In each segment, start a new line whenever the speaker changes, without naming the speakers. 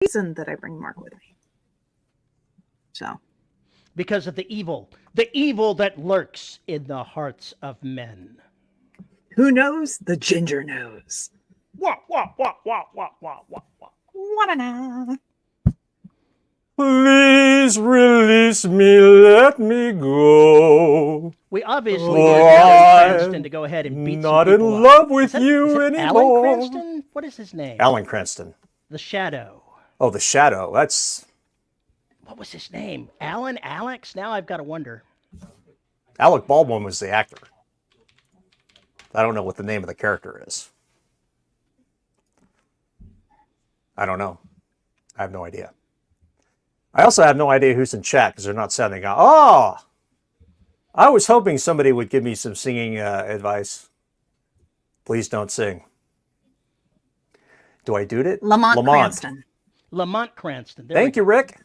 reason that I bring Mark with me. So.
Because of the evil that lurks in the hearts of men.
Who knows? The ginger knows.
Wah, wah, wah, wah, wah, wah, wah, wah.
Wa-da-da.
Please release me, let me go.
We obviously need Alan Cranston to go ahead and beat some people up.
Not in love with
Is
you
it
anymore.
Alan Cranston? What is his name?
Alan Cranston.
The Shadow.
Oh, the Shadow. That's...
What was his name? Alan? Alex? Now I've got to wonder.
Alec Baldwin was the actor. I don't know what the name of the character is. I don't know. I have no idea. I also have no idea who's in chat because they're not sounding out. Oh! I was hoping somebody would give me some singing advice. Please don't sing. Do I do it?
Lamont Cranston.
Lamont Cranston.
Thank you, Rick.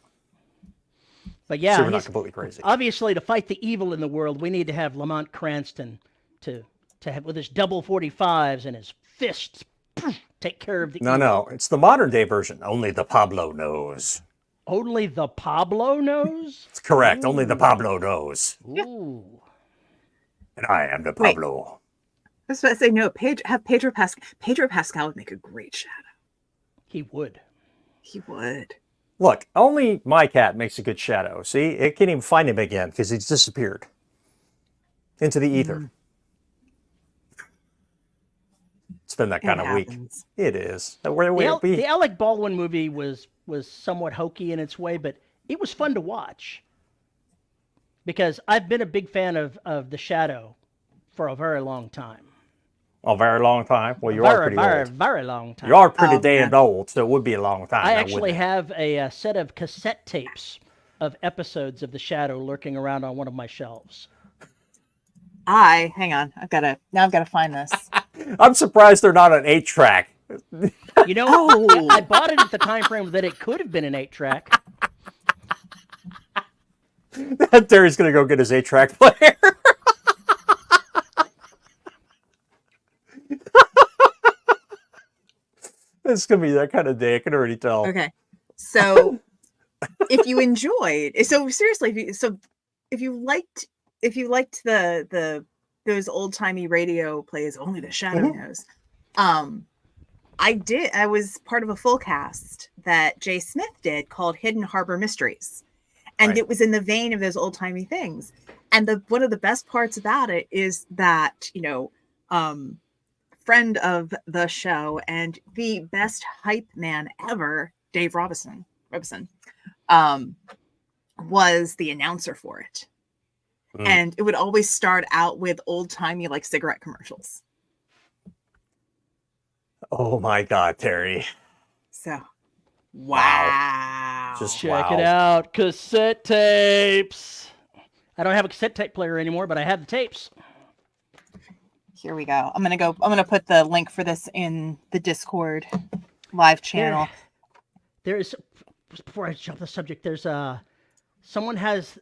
But yeah,
so we're not completely crazy.
Obviously, to fight the evil in the world, we need to have Lamont Cranston to have with his double 45s and his fists take care of the evil.
No, it's the modern day version. Only the Pablo knows.
Only the Pablo knows?
It's correct. Ooh. Only the Pablo knows.
Ooh.
And I am the Pablo.
I was about to say, no, Pedro Pascal. Pedro Pascal would make a great Shadow.
He would.
He would.
Look, only my cat makes a good Shadow. See, it can't even find him again because he's disappeared into the ether. It's been that kind of week. It is.
The Alec Baldwin movie was somewhat hokey in its way, but it was fun to watch because I've been a big fan of The Shadow for a very long time.
A very long time? Well, you are pretty old.
Very long time.
You are pretty damn old, so it would be a long time.
I actually have a set of cassette tapes of episodes of The Shadow lurking around on one of my shelves.
Hang on. I've got to find this.
I'm surprised they're not an 8-track.
You know, I bought it at the time frame that it could have been an 8-track.
Terry's going to go get his 8-track player. It's going to be that kind of day. I can already tell.
Okay. So if you enjoyed, so seriously, if you liked those old-timey radio plays, Only the Shadow knows. I was part of a full cast that Jay Smith did called Hidden Harbor Mysteries. And It was in the vein of those old-timey things. And one of the best parts about it is that, friend of the show and the best hype man ever, Dave Robison, was the announcer for it. And it would always start out with old-timey like cigarette commercials.
Oh my God, Terry.
So, wow.
Just
check it out. Cassette tapes. I don't have a cassette tape player anymore, but I have the tapes.
Here we go. I'm going to put the link for this in the Discord live channel.
There is, before I jump the subject, there's someone has,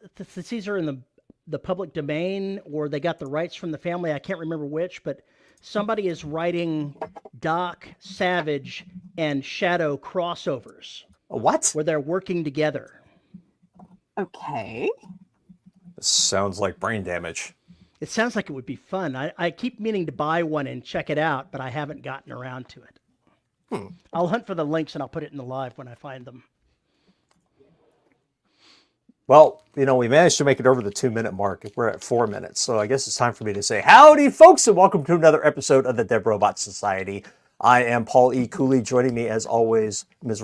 these are in the public domain, or they got the rights from the family. I can't remember which, but somebody is writing Doc, Savage, and Shadow crossovers.
What?
Where they're working together.
Okay.
This sounds like brain damage.
It sounds like it would be fun. I keep meaning to buy one and check it out, but I haven't gotten around to it. I'll hunt for the links and I'll put it in the live when I find them.
Well, we managed to make it over the 2-minute mark. We're at 4 minutes, so I guess it's time for me to say howdy, folks, and welcome to another episode of the Dead Robot Society. I am Paul E. Cooley. Joining me, as always, Mrs.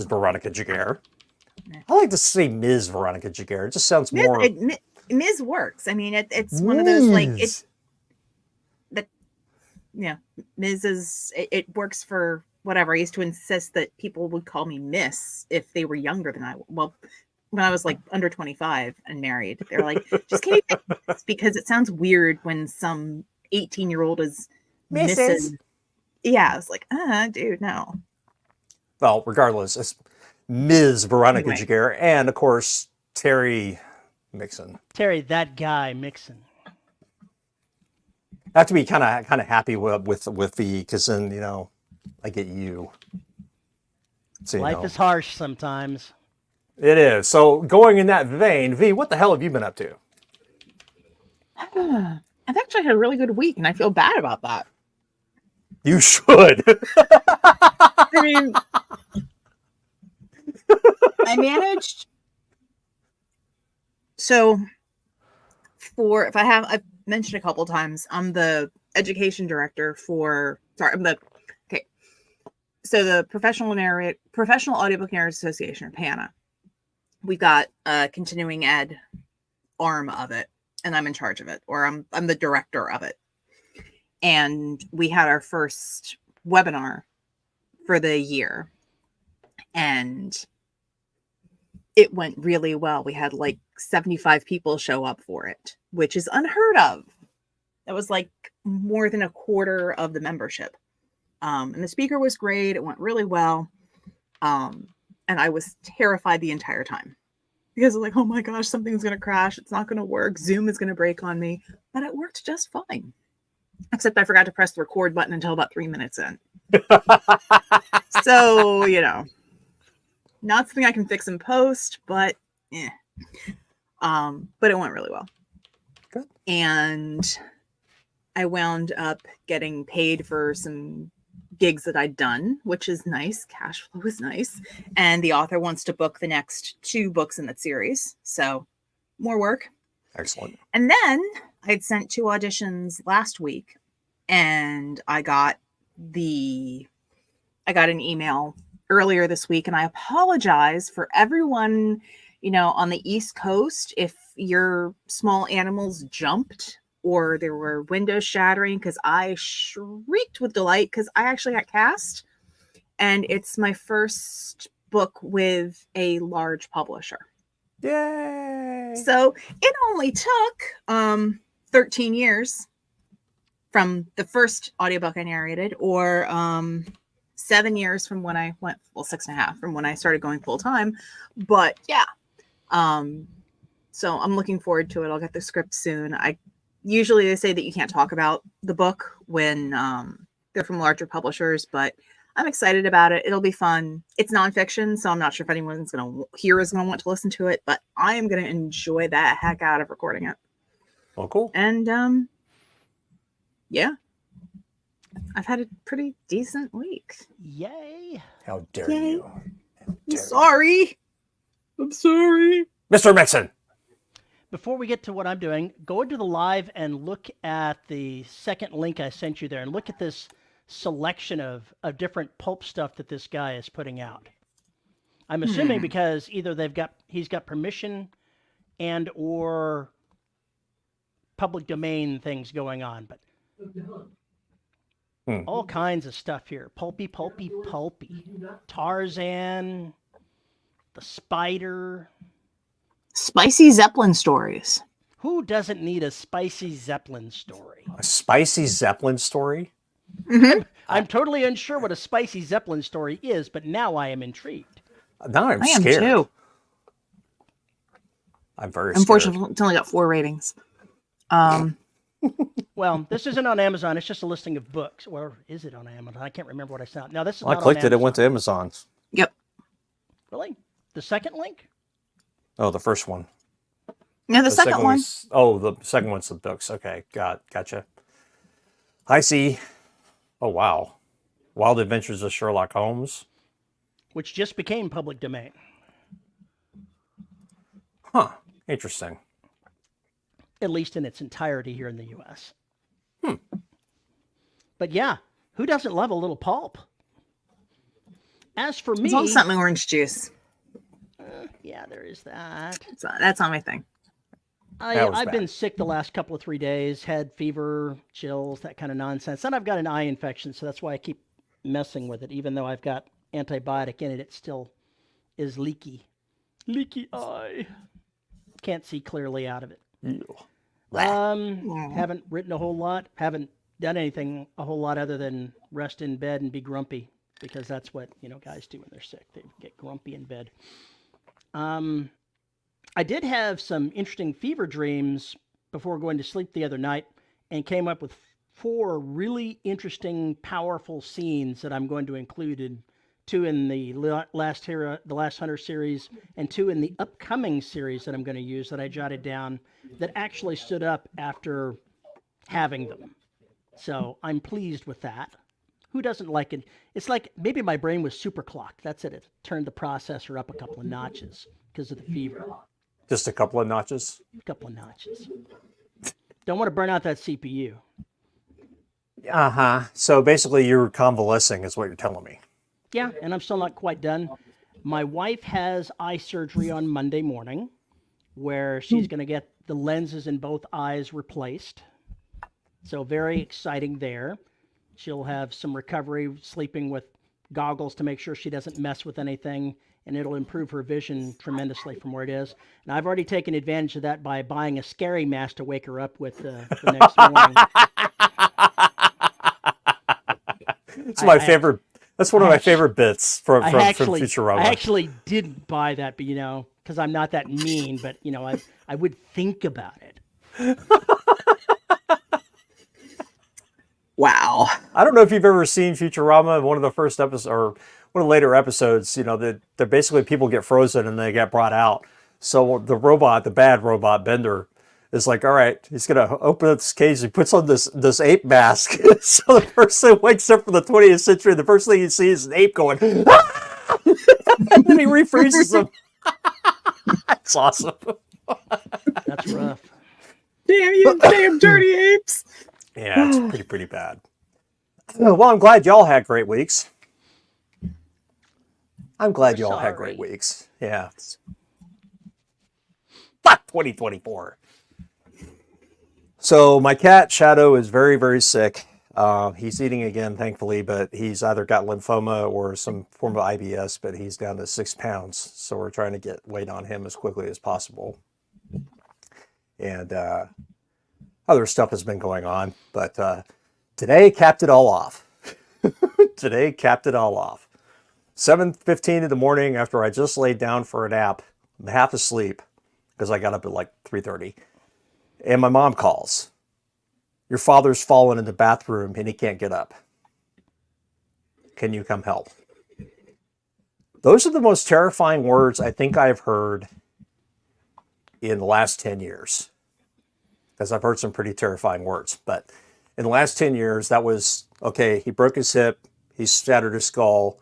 Veronica Jaguar. I like to say Ms. Veronica Jaguar. It just sounds more...
Ms. works. I mean, it's one of those, like, Ms. is, it works for whatever. I used to insist that people would call me Miss if they were younger than I. Well, when I was like under 25 and married, they're like, just can you Miss? Because it sounds weird when some 18-year-old is Mrs. Yeah, I was like, dude, no.
Well, regardless, it's Ms. Veronica Jaguar, and of course, Terry Mixon.
Terry, that guy Mixon.
I have to be kind of happy with the, because then I get you. So,
Life is harsh sometimes.
It is. So going in that vein, V, what the hell have you been up to?
I've actually had a really good week, and I feel bad about that.
You should.
I mean, I managed. So, I've mentioned a couple times, I'm the education director for. Sorry, I'm the. Okay. So the Professional Audiobook Narrators Association, or PANA. We've got a continuing ed arm of it, and I'm in charge of it, or I'm the director of it. And we had our first webinar for the year, and it went really well. We had like 75 people show up for it, which is unheard of. That was like more than a quarter of the membership. And the speaker was great. It went really well. And I was terrified the entire time because I was like, oh my gosh, something's going to crash. It's not going to work. Zoom is going to break on me. But it worked just fine. Except I forgot to press the record button until about 3 minutes in. So, not something I can fix in post, but but it went really well.
Good.
And I wound up getting paid for some gigs that I'd done, which is nice. Cash flow is nice. And the author wants to book the next 2 books in that series. So more work.
Excellent.
And then I'd sent 2 auditions last week, and I got an email earlier this week, and I apologize for everyone, on the East Coast, if your small animals jumped or there were windows shattering, because I shrieked with delight because I actually got cast, and it's my first book with a large publisher.
Yay!
So it only took 13 years from the first audiobook I narrated, or 7 years from when I went, 6.5 from when I started going full time. But yeah, so I'm looking forward to it. I'll get the script soon. Usually they say that you can't talk about the book when they're from larger publishers, but I'm excited about it. It'll be fun. It's nonfiction, so I'm not sure if anyone's going to want to listen to it, but I am going to enjoy that heck out of recording it.
Oh, cool.
And yeah, I've had a pretty decent week.
Yay.
How dare you?
I'm sorry.
Mr. Mixon.
Before we get to what I'm doing, go into the live and look at the second link I sent you there, and look at this selection of different pulp stuff that this guy is putting out. I'm assuming because either he's got permission and or public domain things going on, but all kinds of stuff here. Pulpy. Tarzan, the spider.
Spicy Zeppelin stories.
Who doesn't need a spicy Zeppelin story?
A spicy Zeppelin story?
Mm-hmm.
I'm totally unsure what a spicy Zeppelin story is, but now I am intrigued.
Now I'm
I am
scared.
too.
I'm very
Unfortunately,
scared.
it's only got 4 ratings.
Well, this isn't on Amazon. It's just a listing of books. Or is it on Amazon? I can't remember what I saw. No, this is
Well,
not
I clicked
on
it. It
Amazon.
went to Amazon's.
Yep.
Really? The second link?
Oh, the first one.
Yeah, the second one.
The second one's the books. Okay, gotcha. I see. Oh, wow. Wild Adventures of Sherlock Holmes.
Which just became public domain.
Huh. Interesting.
At least in its entirety here in the U.S. But yeah, who doesn't love a little pulp? As for me...
It's all something orange juice.
Yeah, there is that.
That's not my thing.
I've been sick the last couple of 3 days, had fever, chills, that kind of nonsense. Then I've got an eye infection, so that's why I keep messing with it. Even though I've got antibiotic in it, it still is leaky. Leaky eye. Can't see clearly out of it. Haven't written a whole lot. Haven't done anything a whole lot other than rest in bed and be grumpy, because that's what guys do when they're sick. They get grumpy in bed. I did have some interesting fever dreams before going to sleep the other night, and came up with 4 really interesting, powerful scenes that I'm going to include in 2 in the Last Hunter series, and 2 in the upcoming series that I'm going to use that I jotted down that actually stood up after having them. So I'm pleased with that. Who doesn't like it? It's like maybe my brain was super clocked. That's it. It turned the processor up a couple of notches because of the fever.
Just a couple of notches.
A couple of notches. Don't want to burn out that CPU.
So basically, you're convalescing, is what you're telling me.
Yeah, and I'm still not quite done. My wife has eye surgery on Monday morning, where she's going to get the lenses in both eyes replaced. So very exciting there. She'll have some recovery, sleeping with goggles to make sure she doesn't mess with anything, and it'll improve her vision tremendously from where it is. And I've already taken advantage of that by buying a scary mask to wake her up with the next morning.
It's my favorite. That's one of my favorite bits from Futurama.
I actually didn't buy that, but because I'm not that mean, but I would think about it.
Wow.
I don't know if you've ever seen Futurama. One of the first episodes, or one of the later episodes, they're basically people get frozen and they get brought out. So the bad robot Bender, is like, all right, he's gonna open up this cage. He puts on this ape mask. So the person wakes up from the 20th century. The first thing he sees is an ape going, ah! And then he refreezes him. That's awesome.
That's rough.
Damn you, damn dirty apes.
Yeah, it's pretty bad. Well, I'm glad y'all had great weeks. I'm glad y'all had great weeks. Yeah. Fuck 2024. So my cat Shadow is very, very sick. He's eating again, thankfully, but he's either got lymphoma or some form of IBS, but he's down to 6 pounds. So we're trying to get weight on him as quickly as possible. And other stuff has been going on, but today capped it all off. Today capped it all off. 7:15 in the morning after I just laid down for a nap. I'm half asleep because I got up at like 3:30. And my mom calls. Your father's fallen in the bathroom and he can't get up. Can you come help? Those are the most terrifying words I think I've heard in the last 10 years. Because I've heard some pretty terrifying words. But in the last 10 years, that was, okay, he broke his hip, he shattered his skull.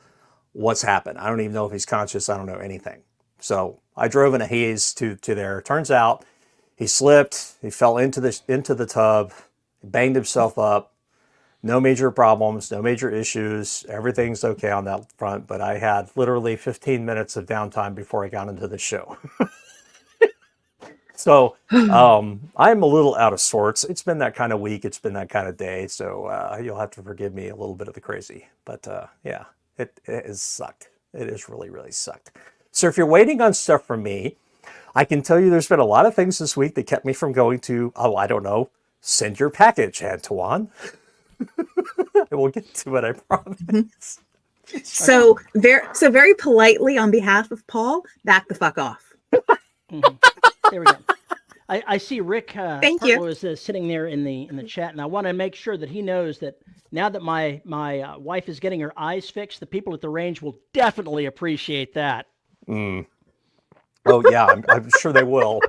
What's happened? I don't even know if he's conscious. I don't know anything. So I drove in a haze to there. Turns out he slipped, he fell into the tub, he banged himself up. No major problems, no major issues. Everything's okay on that front. But I had literally 15 minutes of downtime before I got into the show. So I'm a little out of sorts. It's been that kind of week. It's been that kind of day. So you'll have to forgive me a little bit of the crazy. But yeah, it has sucked. It has really, really sucked. So if you're waiting on stuff from me, I can tell you there's been a lot of things this week that kept me from going to, I don't know, send your package, Antoine. We'll get to it, I promise.
So very politely on behalf of Paul, back the fuck off.
There we go. I see Rick
Thank you.
was sitting there in the chat, and I want to make sure that he knows that now that my wife is getting her eyes fixed, the people at the range will definitely appreciate that.
Mm. Oh yeah, I'm sure they will.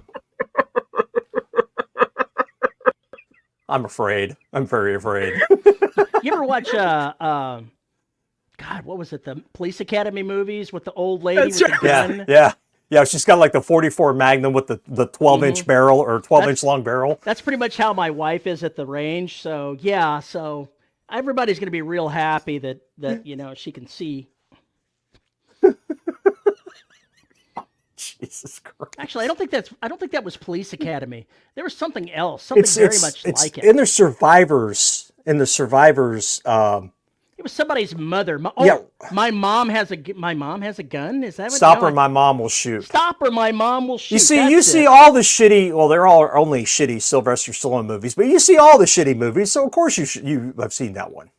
I'm afraid. I'm very afraid.
You ever watch God, what was it? The Police Academy movies with the old lady with the gun?
Yeah. She's got like the 44 Magnum with the 12-inch barrel or 12-inch long barrel.
That's pretty much how my wife is at the range. So yeah, so everybody's going to be real happy that she can see.
Jesus Christ.
Actually, I don't think that was Police Academy. There was something else, something very much like it.
In the survivors, it
was somebody's mother. My mom has a gun. Is that what?
Stop or my mom will shoot.
Stop or my mom will shoot.
You see all the shitty. Well, they're all only shitty Sylvester Stallone movies, but you see all the shitty movies, so of course you have seen that one.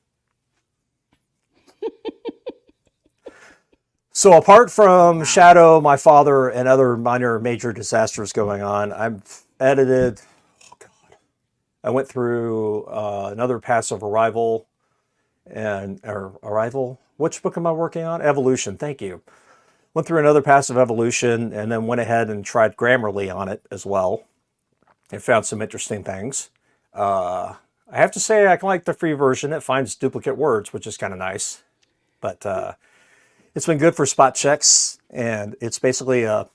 So apart from Shadow, my father, and other minor major disasters going on, I've edited. Oh God, I went through another pass of Arrival. Which book am I working on? Evolution. Thank you. Went through another pass of Evolution and then went ahead and tried Grammarly on it as well. And found some interesting things. I have to say I like the free version. It finds duplicate words, which is kind of nice. But it's been good for spot checks. And it's basically a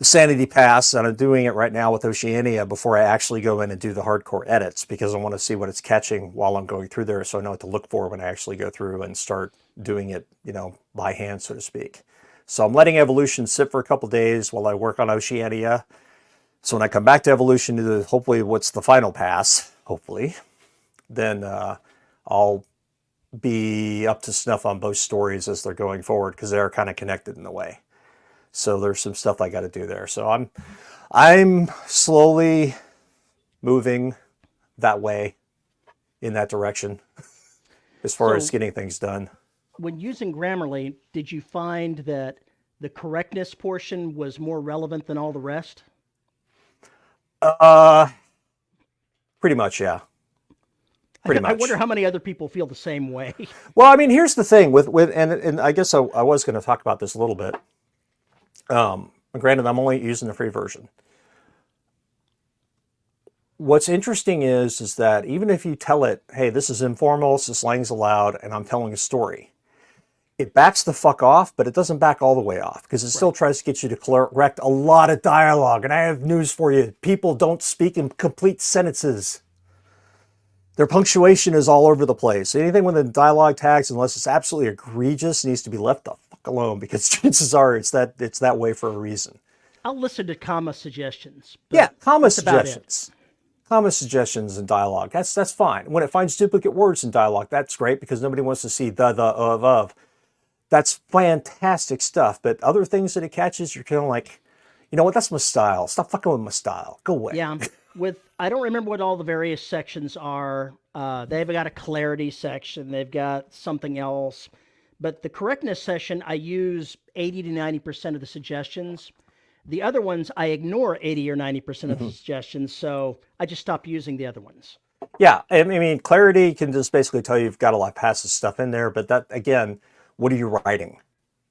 sanity pass, and I'm doing it right now with Oceania before I actually go in and do the hardcore edits, because I want to see what it's catching while I'm going through there, so I know what to look for when I actually go through and start doing it, by hand, so to speak. So I'm letting Evolution sit for a couple days while I work on Oceania. So when I come back to Evolution, to hopefully what's the final pass, hopefully, then I'll be up to snuff on both stories as they're going forward, because they're kind of connected in a way. So there's some stuff I got to do there. So I'm slowly moving that way, in that direction, as far as getting things done.
When using Grammarly, did you find that the correctness portion was more relevant than all the rest?
Pretty much, yeah. Pretty much.
I wonder how many other people feel the same way.
Well, I mean, here's the thing and I guess I was going to talk about this a little bit. Granted, I'm only using the free version. What's interesting is that even if you tell it, hey, this is informal, this slang's allowed, and I'm telling a story, it backs the fuck off, but it doesn't back all the way off, because it still tries to get you to correct a lot of dialogue. And I have news for you. People don't speak in complete sentences. Their punctuation is all over the place. Anything with the dialogue tags, unless it's absolutely egregious, needs to be left the fuck alone, because chances are it's that way for a reason.
I'll listen to comma suggestions.
Yeah, comma suggestions. Comma suggestions in dialogue. That's fine. When it finds duplicate words in dialogue, that's great, because nobody wants to see the, of. That's fantastic stuff. But other things that it catches, you're kind of like, you know what, that's my style. Stop fucking with my style. Go away.
Yeah. I don't remember what all the various sections are. They've got a clarity section. They've got something else. But the correctness section, I use 80 to 90% of the suggestions. The other ones, I ignore 80 or 90% of the suggestions. So I just stopped using the other ones.
Yeah. I mean, clarity can just basically tell you you've got a lot of passive stuff in there. But that, again, what are you writing?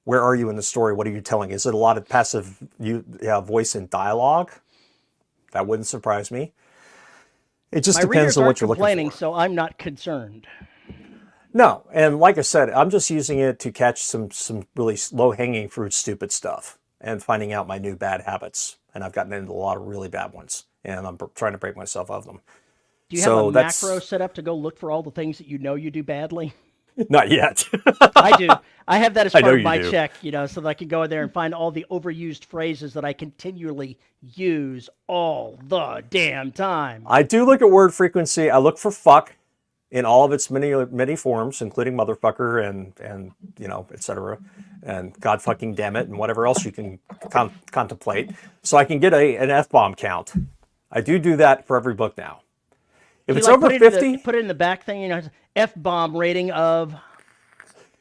Where are you in the story? What are you telling? Is it a lot of passive voice and dialogue? That wouldn't surprise me. It just depends on what you're looking for.
So I'm not concerned.
No, and like I said, I'm just using it to catch some really low-hanging fruit, stupid stuff, and finding out my new bad habits. And I've gotten into a lot of really bad ones, and I'm trying to break myself of them.
Do you have a macro set up to go look for all the things that you know you do badly?
Not yet.
I do. I have that as part of my
do.
check, so that I can go in there and find all the overused phrases that I continually use all the damn time. I
do look at word frequency. I look for fuck in all of its many forms, including motherfucker and etc. and god fucking damn it and whatever else you can contemplate. So I can get an F-bomb count. I do that for every book now. If it's over 50,
put it in the back thing, F-bomb rating of.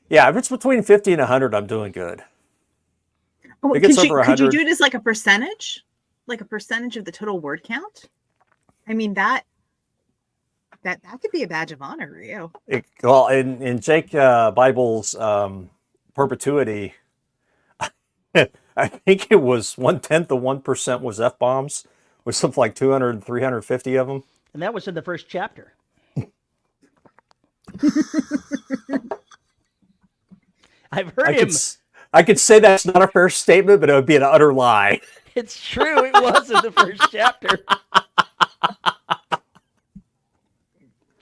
Yeah, if it's between 50 and 100, I'm doing good.
Oh, could you do it as like a percentage? Like a percentage of the total word count? I mean, that could be a badge of honor for you.
Well, in Jake Bible's perpetuity, I think it was 1/10 of 1% was F-bombs, with something like 200 and 350 of them.
And that was in the first chapter. I've heard him.
I could say that's not a fair statement, but it would be an utter lie.
It's true. It was in the first chapter.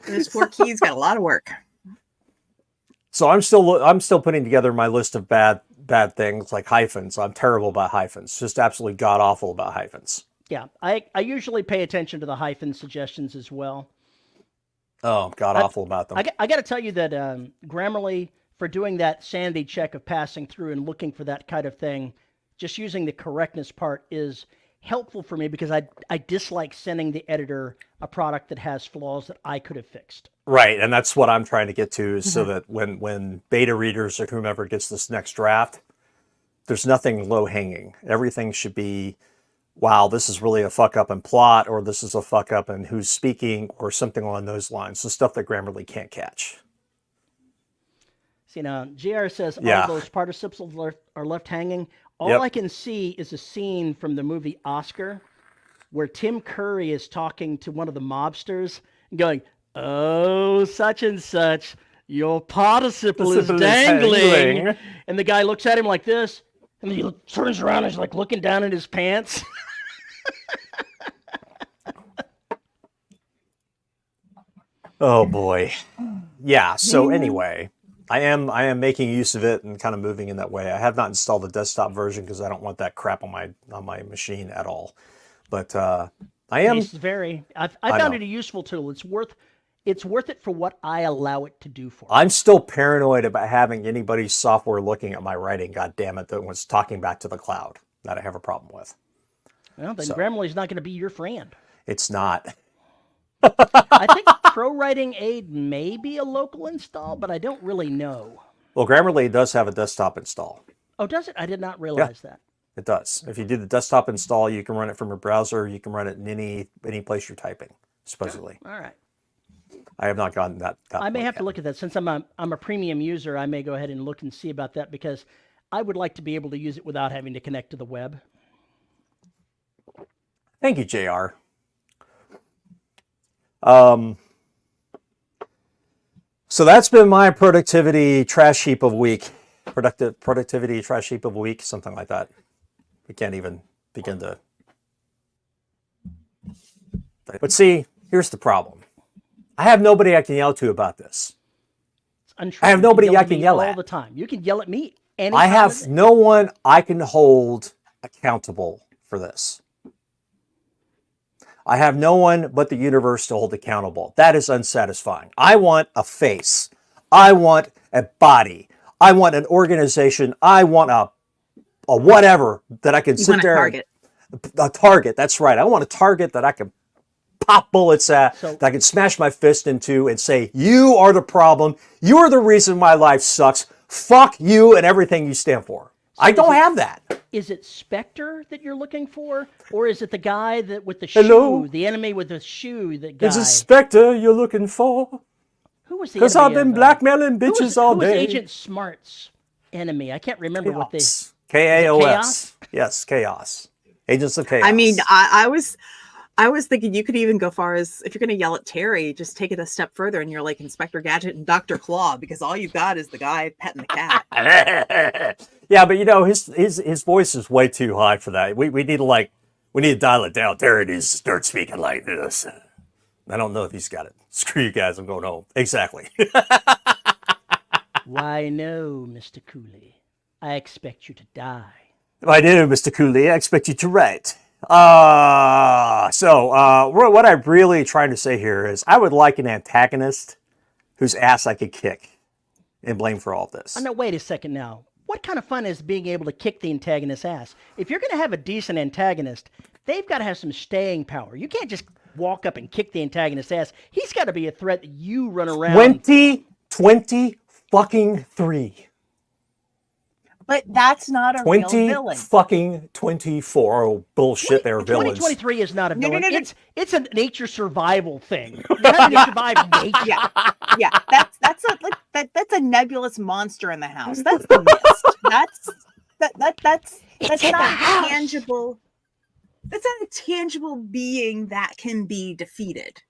Those 4 keys got a lot of work.
So
I'm still putting together my list of bad things like hyphens. I'm terrible about hyphens. Just absolutely god awful about hyphens.
Yeah, I usually pay attention to the hyphen suggestions as well.
Oh, god awful about them.
I got to tell you that Grammarly, for doing that sanity check of passing through and looking for that kind of thing, just using the correctness part is helpful for me, because I dislike sending the editor a product that has flaws that I could have fixed.
Right, and that's what I'm trying to get to, is so that when beta readers or whomever gets this next draft, there's nothing low-hanging. Everything should be, wow, this is really a fuck-up in plot, or this is a fuck-up in who's speaking, or something along those lines. The stuff that Grammarly can't catch.
See now, JR says
Yeah.
all those participles are left hanging. All
Yep.
I can see is a scene from the movie Oscar where Tim Curry is talking to one of the mobsters and going, "Oh, such and such, your participle is dangling." And the guy looks at him like this, and then he turns around and is like looking down at his pants.
Oh boy. Yeah. So anyway, I am making use of it and kind of moving in that way. I have not installed the desktop version because I don't want that crap on my machine at all. But I am.
Tastes vary. I
I
found
know.
it a useful tool. It's worth it for what I allow it to do for me.
I'm still paranoid about having anybody's software looking at my writing. God damn it! That was talking back to the cloud. That I have a problem with.
Well, then
So.
Grammarly's not going to be your friend.
It's not.
I think Pro Writing Aid may be a local install, but I don't really know.
Well, Grammarly does have a desktop install.
Oh, does it? I did not realize that.
It does. If you do the desktop install, you can run it from your browser. You can run it in any place you're typing, supposedly.
All right.
I have not gotten that.
I may
point
have
yet.
to look at that. Since I'm a premium user, I may go ahead and look and see about that because I would like to be able to use it without having to connect to the web.
Thank you, JR. So that's been my productivity trash heap of week. Productivity trash heap of week, something like that. We can't even begin to. But see, here's the problem. I have nobody I can yell to about this.
It's untrue.
I have
You
nobody I
at
can
me
yell
all
at.
the time. You can yell at me anytime.
I have no one I can hold accountable for this. I have no one but the universe to hold accountable. That is unsatisfying. I want a face. I want a body. I want an organization. I want a whatever that I can
You
sit
want a
there.
target.
A target. That's right. I want a target that I can pop bullets at,
So-
that I can smash my fist into and say, you are the problem. You are the reason my life sucks. Fuck you and everything you stand for. I don't have that.
Is it Spectre that you're looking for, or is it the guy that with the
Hello?
shoe, the enemy with the shoe? That guy.
It's a Spectre you're looking for.
Who was the
Because
enemy
I've been
of,
blackmailing
who was-
bitches all
who was
day.
Agent Smart's enemy? I can't remember what they.
Chaos. K-A-O-S.
Chaos?
Yes, Chaos. Agents of Chaos.
I mean, I was thinking you could even go far as if you're going to yell at Terry, just take it a step further and you're like Inspector Gadget and Dr. Claw because all you've got is the guy petting the cat.
Yeah, but you know, his voice is way too high for that. We need to dial it down. There it is. Start speaking like this. I don't know if he's got it. Screw you guys. I'm going home. Exactly.
Why no, Mr. Cooley. I expect you to die.
I do, Mr. Cooley. I expect you to write. What I'm really trying to say here is I would like an antagonist whose ass I could kick and blame for all this.
Oh, no, wait a second now. What kind of fun is being able to kick the antagonist's ass? If you're going to have a decent antagonist, they've got to have some staying power. You can't just walk up and kick the antagonist's ass. He's got to be a threat that you run around.
2023.
But that's not a real villain.
Fucking 24. Oh, bullshit, they're villains.
2023 is not a
No, no,
villain.
no, no.
It's a nature survival thing. You're having to survive nature.
Yeah, that's a nebulous monster in the house. That's the mist. That's
in
not
the house.
tangible. That's not a tangible being that can be defeated.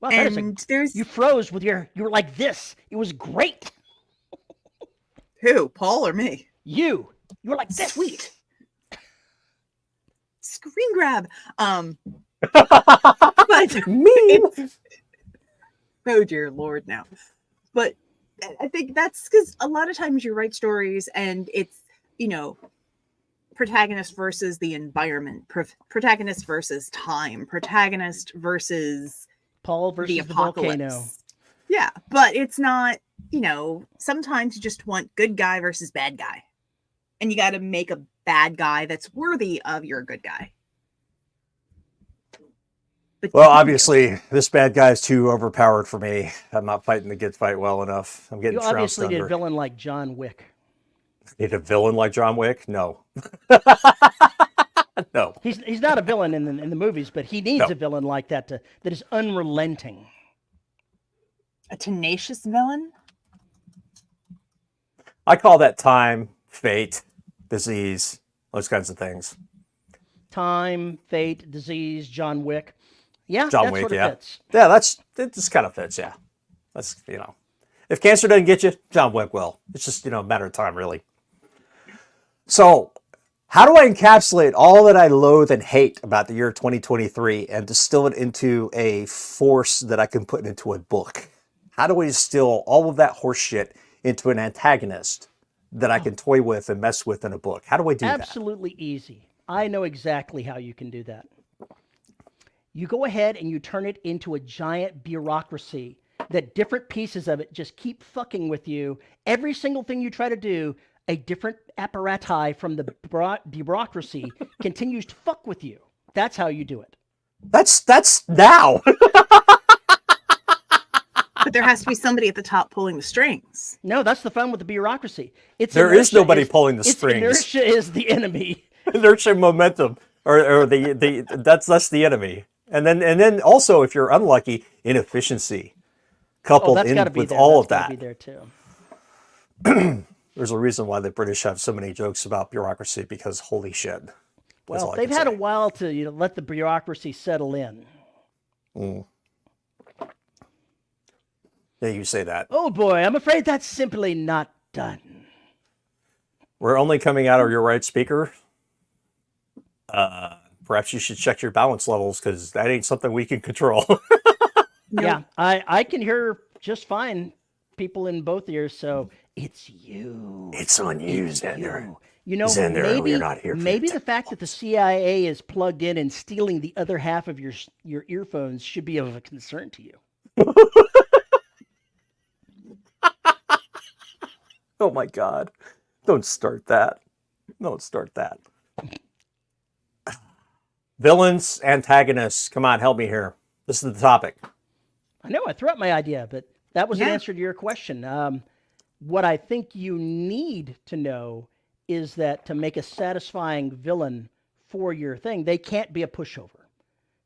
Well, that is
And there's
you froze with you were like this. It was great.
who, Paul or me?
You were like this.
Sweet. Screen grab. But
Mean.
oh dear Lord, now. But I think that's because a lot of times you write stories and it's, protagonist versus the environment, protagonist versus time, protagonist versus
Paul versus
the
the
apocalypse.
volcano.
Yeah, but it's not, sometimes you just want good guy versus bad guy. And you got to make a bad guy that's worthy of your good guy. But
Well, obviously, this bad guy is too overpowered for me. I'm not fighting the good fight well enough. I'm getting
You
trounced
obviously did a
under.
villain like John Wick.
Need a villain like John Wick? No. No.
He's not a villain in the movies, but he needs
No.
a villain like that that is unrelenting.
a tenacious villain.
I call that time, fate, disease, those kinds of things.
Time, fate, disease, John Wick. Yeah,
John
that
Wick,
sort of
yeah.
fits.
Yeah, it just kind of fits, yeah. That's, if cancer doesn't get you, John Wick will. It's just, a matter of time, really. So, how do I encapsulate all that I loathe and hate about the year 2023 and distill it into a force that I can put into a book? How do I distill all of that horse shit into an antagonist that I can toy with and mess with in a book? How do I do that?
Absolutely easy. I know exactly how you can do that. You go ahead and you turn it into a giant bureaucracy that different pieces of it just keep fucking with you. Every single thing you try to do, a different apparati from the bureaucracy continues to fuck with you. That's how you do it.
That's now.
But there has to be somebody at the top pulling the strings.
No, that's the fun with the bureaucracy.
There is nobody pulling the strings.
Inertia is the enemy.
Inertia and momentum, or that's the enemy. And then also, if you're unlucky, inefficiency coupled in with all of that.
Be there too.
There's a reason why the British have so many jokes about bureaucracy, because holy shit.
Well, they've had a while to let the bureaucracy settle in.
Mm. Yeah, you say that.
Oh boy, I'm afraid that's simply not done.
We're only coming out of your right speaker. Perhaps you should check your balance levels, because that ain't something we can control.
No. Yeah, I can hear just fine people in both ears, so it's you.
It's on you, Xander.
Xander,
you're not here.
Maybe the fact that the CIA is plugged in and stealing the other half of your earphones should be of a concern to you.
Oh my God. Don't start that. Don't start that. Villains, antagonists. Come on, help me here. This is the topic.
I know I threw out my idea, but that was an answer to your question. What I think you need to know is that to make a satisfying villain for your thing, they can't be a pushover.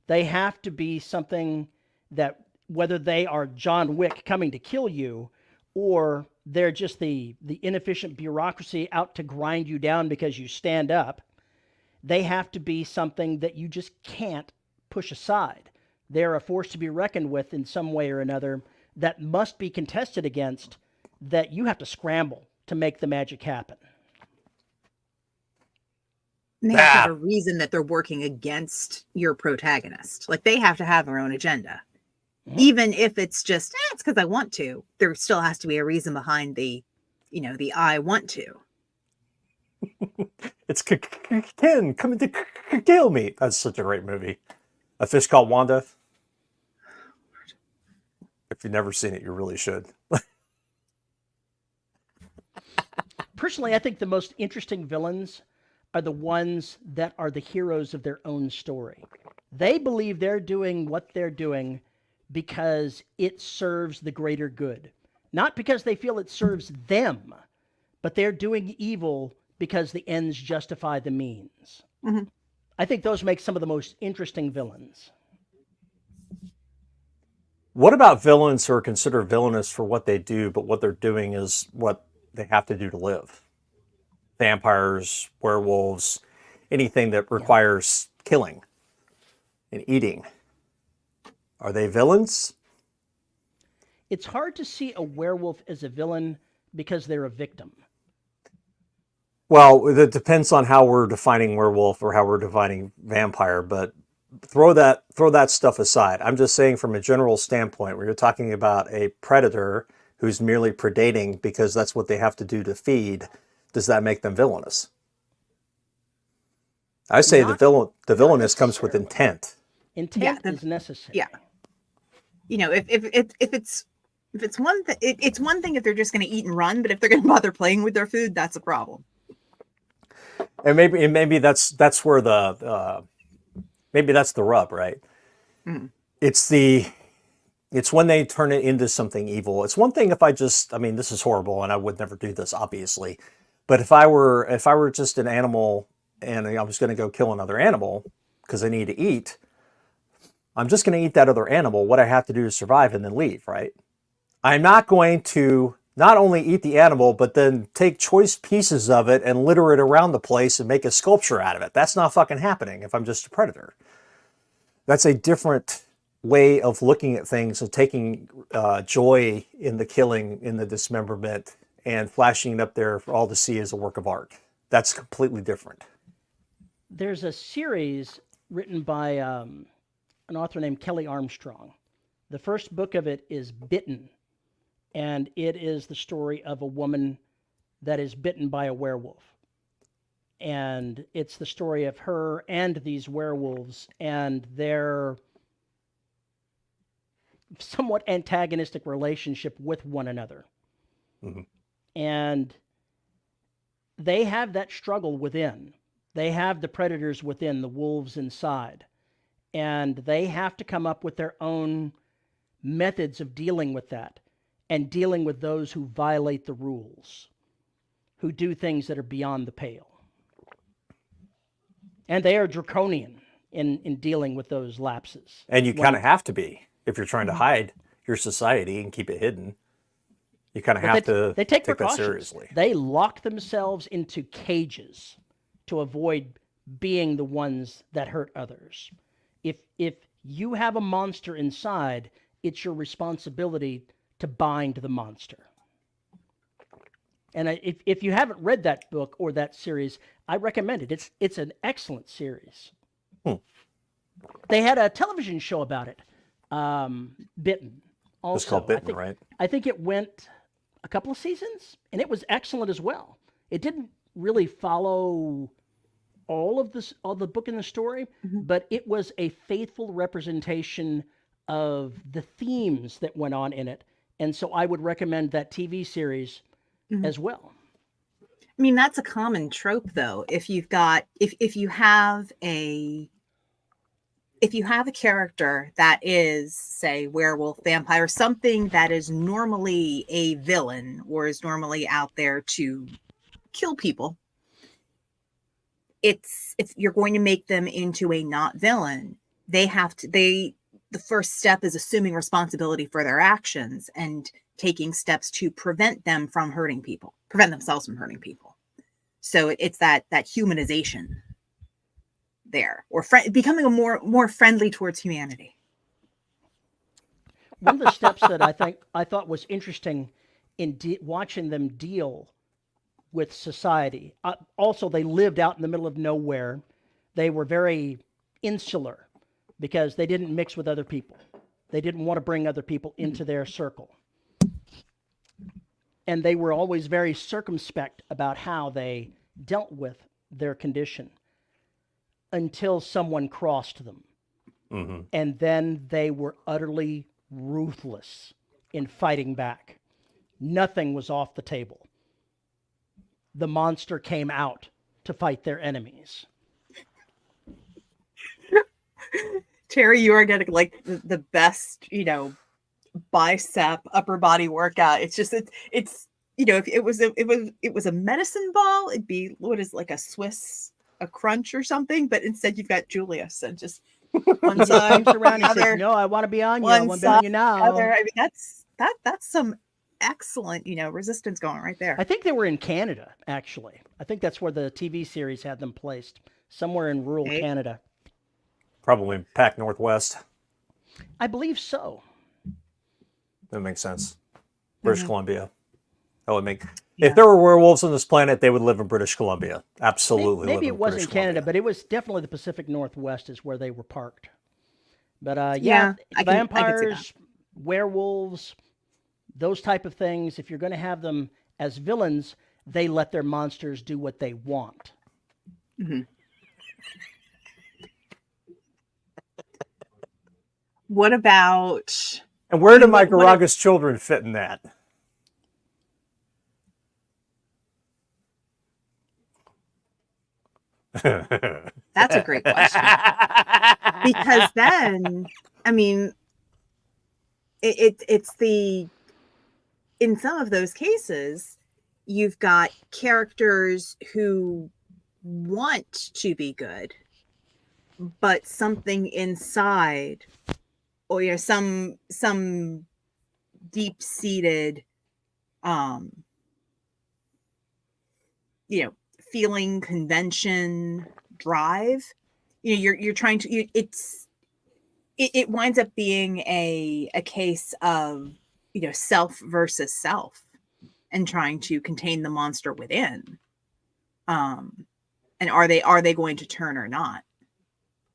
They have to be something that, whether they are John Wick coming to kill you, or they're just the inefficient bureaucracy out to grind you down because you stand up, they have to be something that you just can't push aside. They're a force to be reckoned with in some way or another that must be contested against, that you have to scramble to make the magic happen.
And they have to have a reason that they're working against your protagonist. Like, they have to have their own agenda. Mm-hmm. Even if it's just, it's because I want to. There still has to be a reason behind the I want to.
It's Ken coming to kill me. That's such a great movie. A Fish Called Wanda. If you've never seen it, you really should.
Personally, I think the most interesting villains are the ones that are the heroes of their own story. They believe they're doing what they're doing because it serves the greater good. Not because they feel it serves them, but they're doing evil because the ends justify the means. Mm-hmm. I think those make some of the most interesting villains.
What about villains who are considered villainous for what they do, but what they're doing is what they have to do to live? Vampires, werewolves, anything that requires killing and eating. Are they villains?
It's hard to see a werewolf as a villain because they're a victim.
Well, it depends on how we're defining werewolf or how we're defining vampire, but throw that stuff aside. I'm just saying, from a general standpoint, where you're talking about a predator who's merely predating because that's what they have to do to feed, does that make them villainous? I say the villainous comes with intent.
Intent is necessary.
Yeah. If it's one thing, it's one thing if they're just going to eat and run, but if they're going to bother playing with their food, that's a problem.
And maybe that's where maybe that's the rub, right? Mm. It's when they turn it into something evil. It's one thing if this is horrible and I would never do this, obviously. But if I were just an animal and I was going to go kill another animal because I need to eat, I'm just going to eat that other animal. What I have to do is survive and then leave, right? I'm not going to not only eat the animal, but then take choice pieces of it and litter it around the place and make a sculpture out of it. That's not fucking happening if I'm just a predator. That's a different way of looking at things and taking joy in the killing, in the dismemberment, and flashing it up there for all to see as a work of art. That's completely different.
There's a series written by an author named Kelly Armstrong. The first book of it is Bitten, and it is the story of a woman that is bitten by a werewolf. And it's the story of her and these werewolves and their somewhat antagonistic relationship with one another.
Mm-hmm.
And they have that struggle within. They have the predators within, the wolves inside. And they have to come up with their own methods of dealing with that and dealing with those who violate the rules, who do things that are beyond the pale. And they are draconian in dealing with those lapses.
And you kind of have to be if you're trying to hide your society and keep it hidden. You kind of have to
take
that
precautions.
seriously.
They lock themselves into cages to avoid being the ones that hurt others. If you have a monster inside, it's your responsibility to bind the monster. And if you haven't read that book or that series, I recommend it. It's an excellent series. They had a television show about it, Bitten. Also,
It's called Bitten, right?
I think it went a couple of seasons, and it was excellent as well. It didn't really follow all of the book and the story, but it was a faithful representation of the themes that went on in it. And so I would recommend that TV series as well.
I mean, that's a common trope, though. If you've got, if you have a character that is, say, werewolf, vampire, something that is normally a villain or is normally out there to kill people, if you're going to make them into a not villain, the first step is assuming responsibility for their actions and taking steps to prevent themselves from hurting people. So it's that humanization there, or becoming a more friendly towards humanity.
One of the steps that I thought was interesting in watching them deal with society. Also, they lived out in the middle of nowhere. They were very insular because they didn't mix with other people. They didn't want to bring other people into their circle. And they were always very circumspect about how they dealt with their condition until someone crossed them.
Mm-hmm.
And then they were utterly ruthless in fighting back. Nothing was off the table. The monster came out to fight their enemies.
Terry, you are getting like the best, bicep upper body workout. It's just it's if it was a medicine ball, it'd be like a crunch or something, but instead you've got Julius and just one side
around and says, "No, I want to be on you. I want to be on you now."
Other. I mean, that's some excellent resistance going right there.
I think they were in Canada, actually. I think that's where the TV series had them placed, somewhere in rural Canada.
Probably Pac Northwest.
I believe so.
That makes sense. British Columbia. That would make. If there were werewolves on this planet, they would live in British Columbia. Absolutely.
Maybe it wasn't Canada,
Columbia.
but it was definitely the Pacific Northwest is where they were parked. But vampires, werewolves, those type of things, if you're going to have them as villains, they let their monsters do what they want.
Mm-hmm. What about...
And where do my Garaga's children fit in that?
That's a great question. Because then, I mean, it's in some of those cases, you've got characters who want to be good, but something inside, or some deep-seated um, feeling, convention, drive. You're trying to. It winds up being a case of self versus self, and trying to contain the monster within. And are they going to turn or not?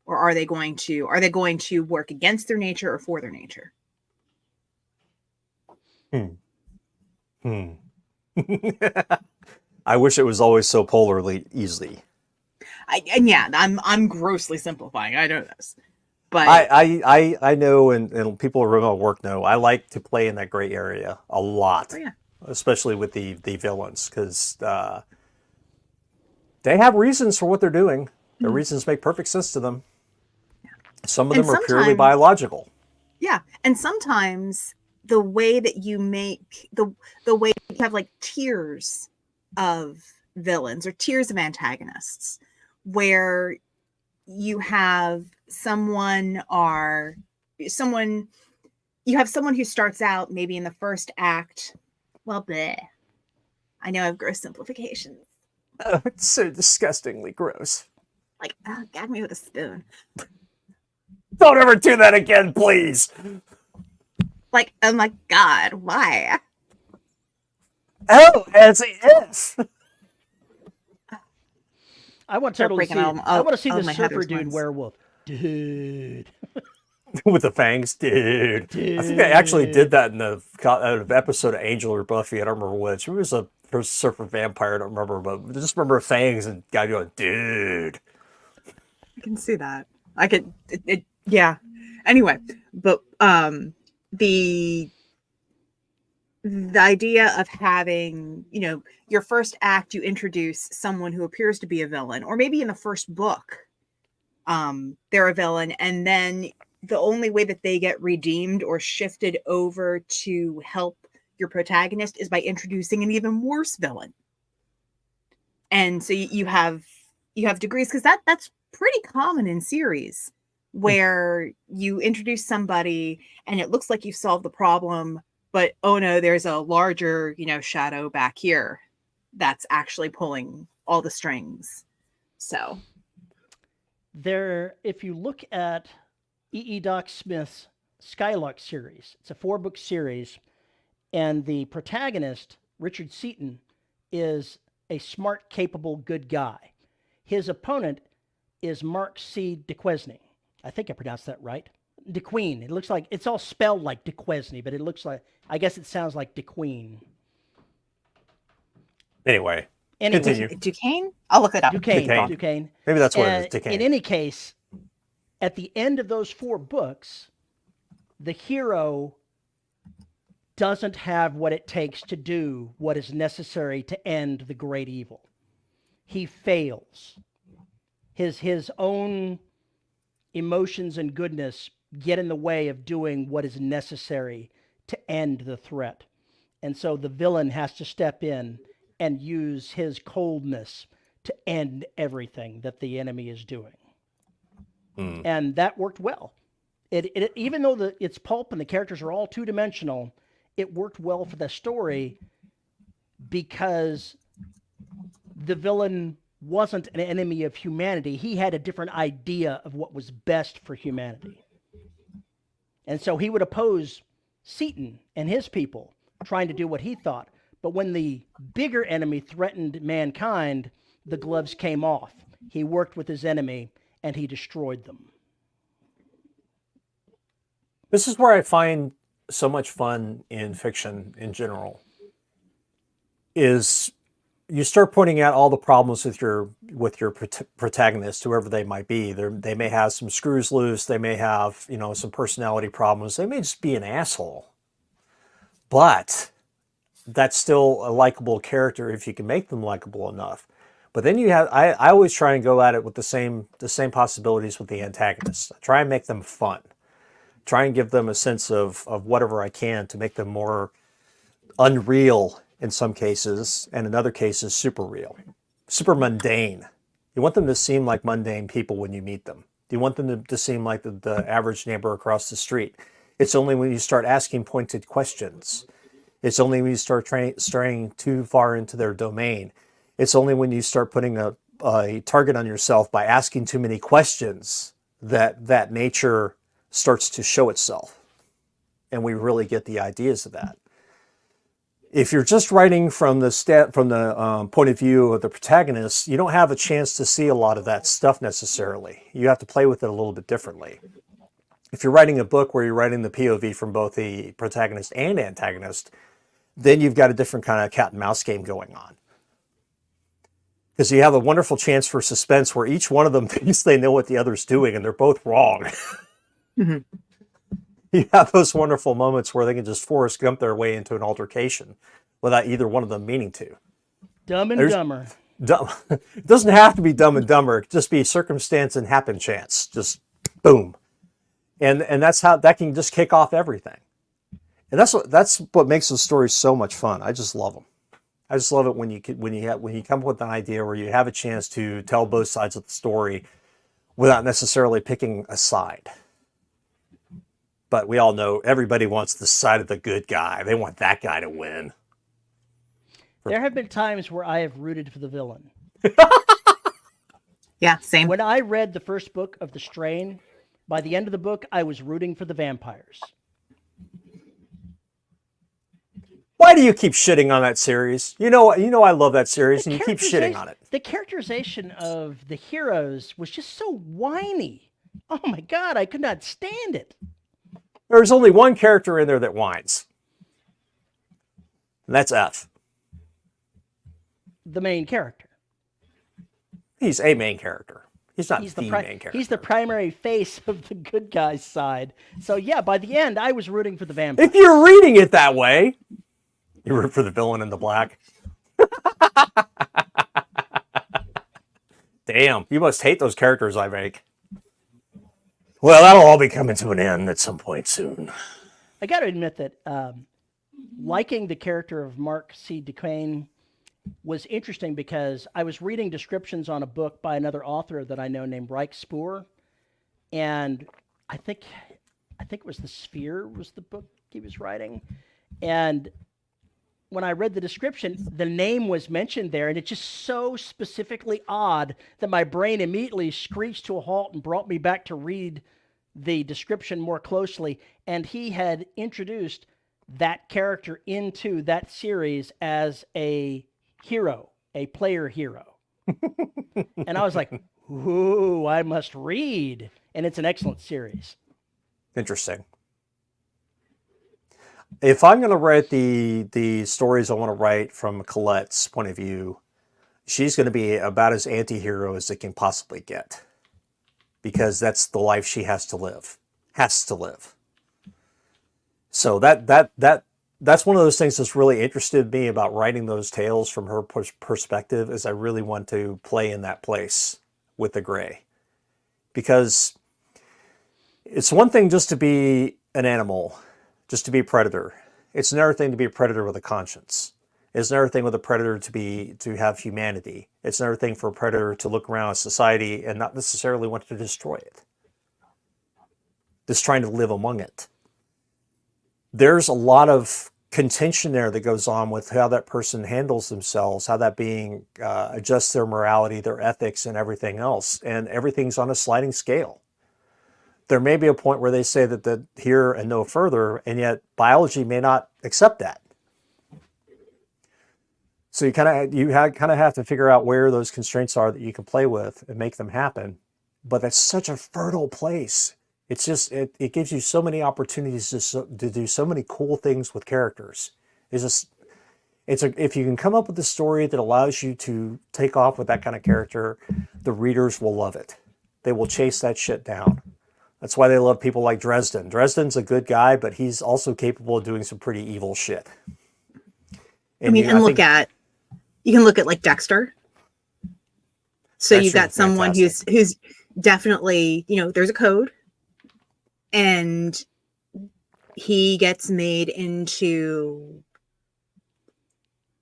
Or are they going to work against their nature or for their nature?
I wish it was always so polarly easy.
I'm grossly simplifying. I know this, but
I know, and people around my work know, I like to play in that gray area a lot, especially with the villains, because they have reasons for what they're doing. Their reasons make perfect sense to them. Some of them are purely biological.
Yeah, and sometimes the way that you make the way you have like tiers of villains or tiers of antagonists, where you have someone who starts out maybe in the first act. Well, bleh. I know I have gross simplifications.
Oh, it's so disgustingly gross.
Like, gag me with a spoon.
Don't ever do that again, please.
Like, oh my God, why?
Oh, as if.
I want to totally see. I want to see the surfer dude werewolf, dude.
With the fangs, dude. I think I actually did that in the episode of Angel or Buffy. I don't remember which. It was a surfer vampire. I don't remember, but I just remember fangs and guy going, dude.
I can see that. I could. Yeah. Anyway, but the idea of having, your first act, you introduce someone who appears to be a villain, or maybe in the first book, they're a villain, and then the only way that they get redeemed or shifted over to help your protagonist is by introducing an even worse villain. And so you have degrees, because that's pretty common in series, where you introduce somebody and it looks like you've solved the problem, but oh no, there's a larger, shadow back here that's actually pulling all the strings. So
if you look at E. Doc Smith's Skylark series, it's a 4-book series, and the protagonist, Richard Seaton, is a smart, capable, good guy. His opponent is Mark C. Duquesne. I think I pronounced that right. DeQueen. It looks like it's all spelled like Duquesne, but it looks like, I guess it sounds like DeQueen.
Anyway, continue.
Duquesne? I'll look it up.
Duquesne.
Maybe that's what it is. Duquesne.
In any case, at the end of those 4 books, the hero doesn't have what it takes to do what is necessary to end the great evil. He fails. His own emotions and goodness get in the way of doing what is necessary to end the threat. And so the villain has to step in and use his coldness to end everything that the enemy is doing. And that worked well. It even though it's pulp and the characters are all two-dimensional, it worked well for the story because the villain wasn't an enemy of humanity. He had a different idea of what was best for humanity. And so he would oppose Seaton and his people trying to do what he thought. But when the bigger enemy threatened mankind, the gloves came off. He worked with his enemy and he destroyed them.
This is where I find so much fun in fiction in general, is you start pointing out all the problems with your protagonist, whoever they might be. They may have some screws loose. They may have, some personality problems. They may just be an asshole. But that's still a likable character if you can make them likable enough. But then I always try and go at it with the same possibilities with the antagonists. I try and make them fun. Try and give them a sense of whatever I can to make them more unreal in some cases, and in other cases, super real, super mundane. You want them to seem like mundane people when you meet them. You want them to seem like the average neighbor across the street. It's only when you start asking pointed questions It's only when you start straying too far into their domain. It's only when you start putting a target on yourself by asking too many questions that nature starts to show itself. And we really get the ideas of that. If you're just writing from the point of view of the protagonist, you don't have a chance to see a lot of that stuff necessarily. You have to play with it a little bit differently. If you're writing a book where you're writing the POV from both the protagonist and antagonist, then you've got a different kind of cat and mouse game going on. Because you have a wonderful chance for suspense where each one of them thinks they know what the other's doing and they're both wrong.
Mm-hmm.
You have those wonderful moments where they can just Forrest Gump their way into an altercation without either one of them meaning to.
Dumb and Dumber.
It doesn't have to be Dumb and Dumber. It can just be circumstance and happen chance. Just boom. And that's how that can just kick off everything. And that's what makes those stories so much fun. I just love them. I just love it when you come up with an idea where you have a chance to tell both sides of the story without necessarily picking a side. But we all know everybody wants the side of the good guy. They want that guy to win.
There have been times where I have rooted for the villain.
Yeah, same.
When I read the first book of The Strain, by the end of the book, I was rooting for the vampires.
Why do you keep shitting on that series? You know I love that series, and you keep shitting on it.
The characterization of the heroes was just so whiny. Oh my God, I could not stand it.
There's only one character in there that whines. And that's F.
The main character.
He's a main character. He's not the main character.
He's the primary face of the good guy's side. So yeah, by the end, I was rooting for the vampire.
If you're reading it that way, you root for the villain in the black. Damn, you must hate those characters I make. Well, that'll all be coming to an end at some point soon.
I got to admit that liking the character of Mark C. Duquesne was interesting because I was reading descriptions on a book by another author that I know named Reich Spoor, and I think it was The Sphere was the book he was writing, and when I read the description, the name was mentioned there, and it's just so specifically odd that my brain immediately screeched to a halt and brought me back to read the description more closely. And he had introduced that character into that series as a hero, a player hero. And I was like, ooh, I must read. And it's an excellent series.
Interesting. If I'm going to write the stories I want to write from Colette's point of view, she's going to be about as anti-hero as it can possibly get. Because that's the life she has to live. So that's one of those things that's really interested me about writing those tales from her perspective, is I really want to play in that place with the gray. Because it's one thing just to be an animal, just to be a predator. It's another thing to be a predator with a conscience. It's another thing with a predator to have humanity. It's another thing for a predator to look around at society and not necessarily want to destroy it. Just trying to live among it. There's a lot of contention there that goes on with how that person handles themselves, how that being adjusts their morality, their ethics, and everything else. And everything's on a sliding scale. There may be a point where they say that here and no further, and yet biology may not accept that. So you kind of have to figure out where those constraints are that you can play with and make them happen. But that's such a fertile place. It's just it gives you so many opportunities to do so many cool things with characters. If you can come up with a story that allows you to take off with that kind of character, the readers will love it. They will chase that shit down. That's why they love people like Dresden. Dresden's a good guy, but he's also capable of doing some pretty evil shit. And
you can look at like Dexter. So you've got someone who's definitely, there's a code, and he gets made into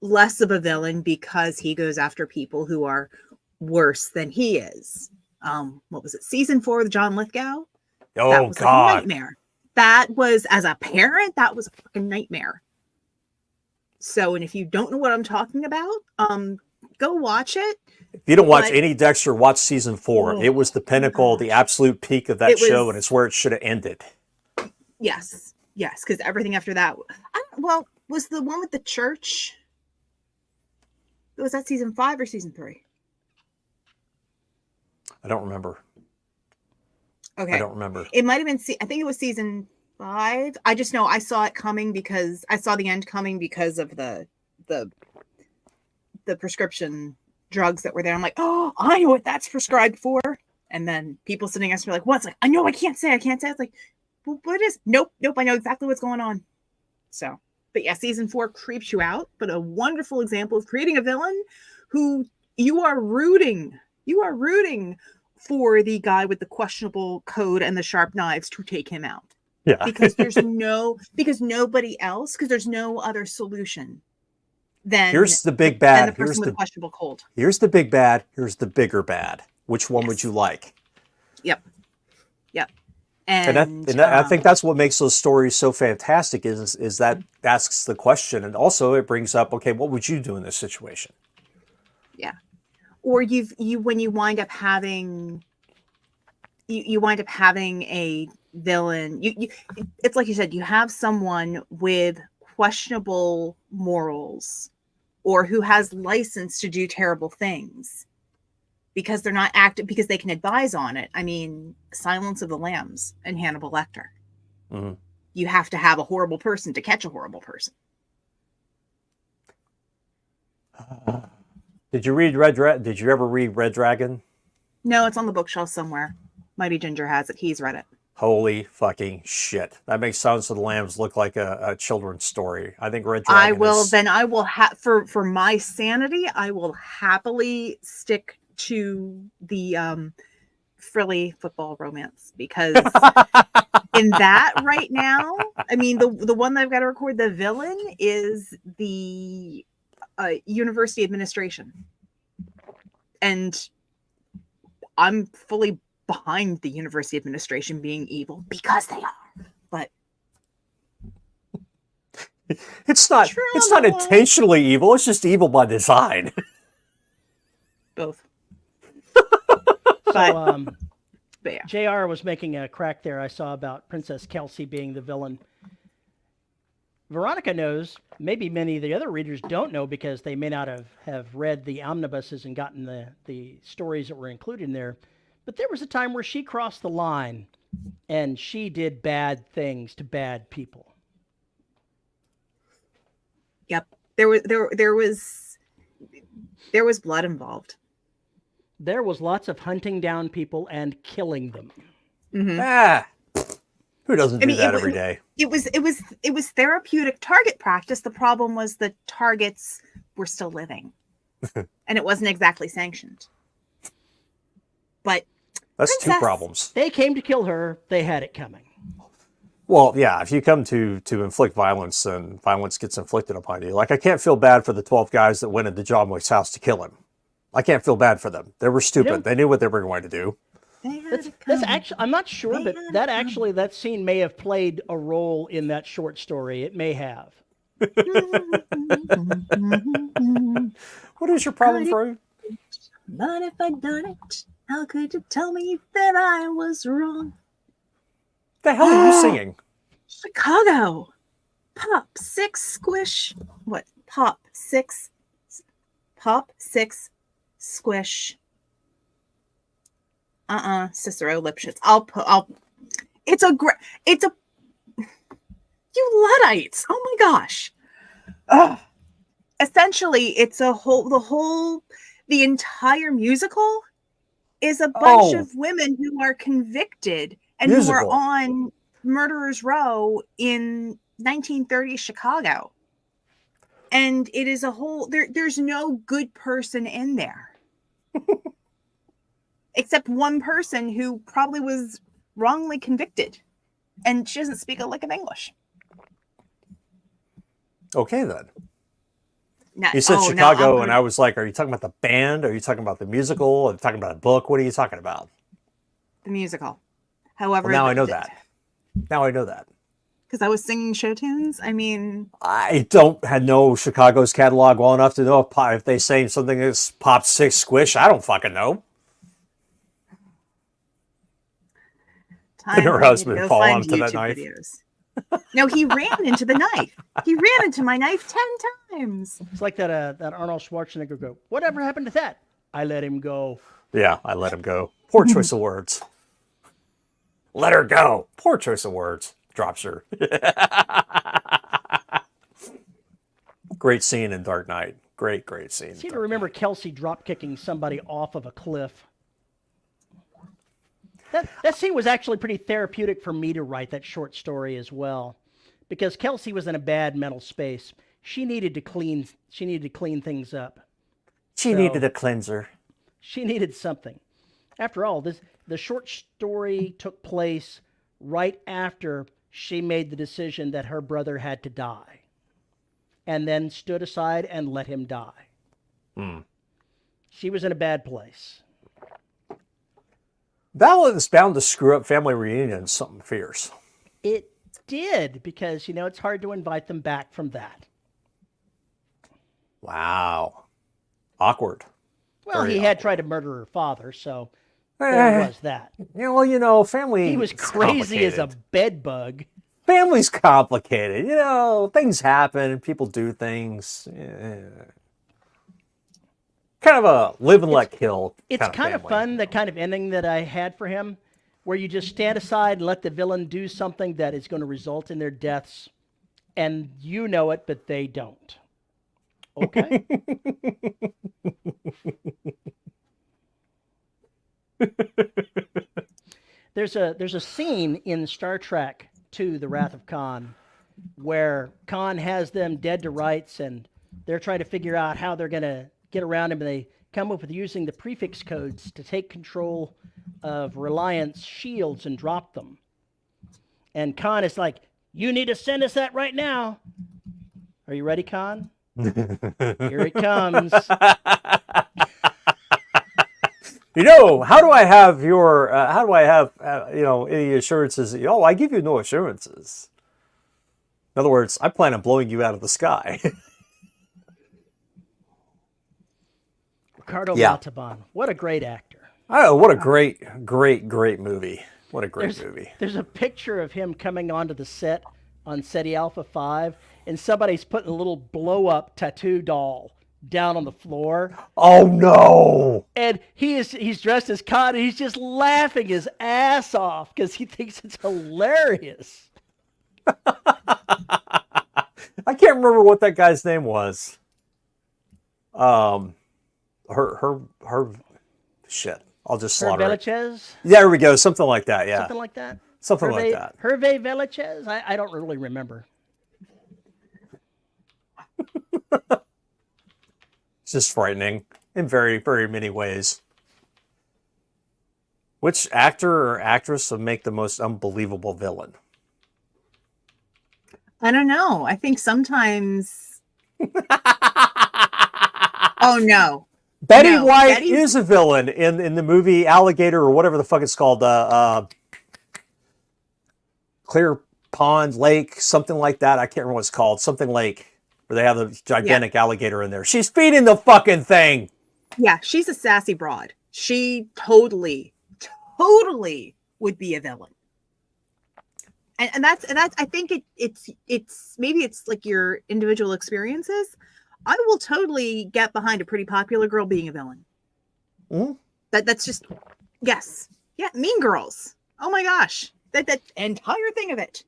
less of a villain because he goes after people who are worse than he is. What was it? Season 4 with John Lithgow?
Oh,
that was
God.
like a nightmare. That was, as a parent, that was a fucking nightmare. So, and if you don't know what I'm talking about, go watch it.
If you don't watch
But-
any Dexter, watch season 4.
Oh,
it was the pinnacle, the absolute peak of that
It
show,
was-
and it's where it should have ended.
Yes, because everything after that, was the one with the church? Was that season 5 or season 3?
I don't remember.
Okay,
I don't remember.
it might have been. I think it was season 5. I just know I saw it coming because I saw the end coming because of the prescription drugs that were there. I'm like, oh, I know what that's prescribed for. And then people sitting next to me like, what's like? I know I can't say. It's like, well, what is? Nope. I know exactly what's going on. So, but yeah, season 4 creeps you out, but a wonderful example of creating a villain who you are rooting for the guy with the questionable code and the sharp knives to take him out.
Yeah.
Because there's nobody else, because there's no other solution than
Here's the big
than
bad.
the person with the questionable code.
Here's the big bad. Here's the bigger bad. Which one would you like?
Yep.
And I think that's what makes those stories so fantastic is that asks the question, and also it brings up, okay, what would you do in this situation?
Yeah. Or when you wind up having a villain, it's like you said, you have someone with questionable morals or who has license to do terrible things because they're not active, because they can advise on it. I mean, Silence of the Lambs and Hannibal Lecter.
Mm-hmm.
You have to have a horrible person to catch a horrible person.
Did you ever read Red Dragon?
No, it's on the bookshelf somewhere. Mighty Ginger has it. He's read it.
Holy fucking shit! That makes Silence of the Lambs look like a children's story. I think Red Dragon.
I will for my sanity, I will happily stick to the frilly football romance, because in that right now, I mean, the one that I've got to record, the villain is the university administration, and I'm fully behind the university administration being evil because they are. But
it's not intentionally evil. It's just evil by design.
Both.
So,
But yeah.
JR was making a crack there. I saw about Princess Kelsey being the villain. Veronica knows, maybe many of the other readers don't know because they may not have read the omnibuses and gotten the stories that were included in there. But there was a time where she crossed the line and she did bad things to bad people.
Yep. There was blood involved.
There was lots of hunting down people and killing them.
Mm-hmm.
Who doesn't do that every day?
It was therapeutic target practice. The problem was the targets were still living, and it wasn't exactly sanctioned. But
that's two problems.
They came to kill her. They had it coming.
Well, yeah, if you come to inflict violence, then violence gets inflicted upon you. Like, I can't feel bad for the 12 guys that went into John Wick's house to kill him. I can't feel bad for them. They were stupid. They knew what they were going to do.
That's actually, I'm not sure, but that scene may have played a role in that short story. It may have.
What is your problem, Fro?
But if I'd done it, how could you tell me that I was wrong?
The hell are you singing?
Chicago. Pop 6 squish. What? Pop 6 squish. Cicero Lipschitz. You Luddites. Oh my gosh. Essentially, it's the entire musical is a bunch of women who are convicted and who are on Murderers Row in 1930s Chicago. And it is a whole, there's no good person in there. Except one person who probably was wrongly convicted. And she doesn't speak a lick of English.
Okay, then.
No,
you said Chicago, and I was like, are you talking about the band? Are you talking about the musical? Are you talking about a book? What are you talking about?
The musical. However,
well, now I know that. Now I know that.
Because I was singing show tunes. I mean,
I don't know Chicago's catalog well enough to know if they say something is Pop Six Squish. I don't fucking know.
time
her
for me to
husband
go
fall
find
onto that
YouTube
knife?
videos. No, he ran into the knife. He ran into my knife 10 times.
It's like that Arnold Schwarzenegger go, whatever happened to that? I let him go.
Yeah, I let him go. Poor choice of words. Let her go. Poor choice of words. Drops her. Great scene in Dark Knight. Great scene.
I seem to remember Kelsey drop kicking somebody off of a cliff. That scene was actually pretty therapeutic for me to write that short story as well, because Kelsey was in a bad mental space. She needed to clean things up.
She needed a cleanser.
She needed something. After all, the short story took place right after she made the decision that her brother had to die, and then stood aside and let him die. She was in a bad place.
That was bound to screw up family reunions something fierce.
It did, because, it's hard to invite them back from that.
Wow. Awkward.
Well,
Very
he had
awkward.
tried to murder her father, so there was that.
Family.
He was
is
crazy as a
complicated.
bed bug.
Family's complicated. Things happen. People do things. Kind of a live and let kill.
It's kind of
family.
fun, the kind of ending that I had for him, where you just stand aside and let the villain do something that is going to result in their deaths, and you know it, but they don't. Okay? There's a scene in Star Trek II, The Wrath of Khan, where Khan has them dead to rights, and they're trying to figure out how they're going to get around him, and they come up with using the prefix codes to take control of Reliance shields and drop them. And Khan is like, you need to send us that right now. Are you ready, Khan? Here it comes.
How do I have any assurances? I give you no assurances. In other words, I plan on blowing you out of the sky.
Ricardo
Yeah.
Montalban. What a great actor.
Oh, what a great movie. What a great movie.
There's a picture of him coming onto the set on SETI Alpha 5, and somebody's putting a little blow-up tattoo doll down on the floor.
Oh, no!
And he's dressed as Khan, and he's just laughing his ass off because he thinks it's hilarious.
I can't remember what that guy's name was. Her shit. I'll just slaughter it.
Velichez?
There we go. Something like that, yeah.
Something like that?
Something like that.
Hervé Velichez? I don't really remember.
It's just frightening in very, very many ways. Which actor or actress would make the most unbelievable villain?
I don't know. I think sometimes. Oh no.
Betty
No,
White
Betty-
is a villain in the movie Alligator or whatever the fuck it's called. Clear Pond Lake, something like that. I can't remember what it's called. Something Lake, where they have the gigantic alligator in there. She's feeding the fucking thing.
Yeah, she's a sassy broad. She totally would be a villain. And that's I think it's maybe it's like your individual experiences. I will totally get behind a pretty popular girl being a villain.
Mm-hmm.
That's just yes. Yeah, Mean Girls. Oh my gosh. That entire thing of it.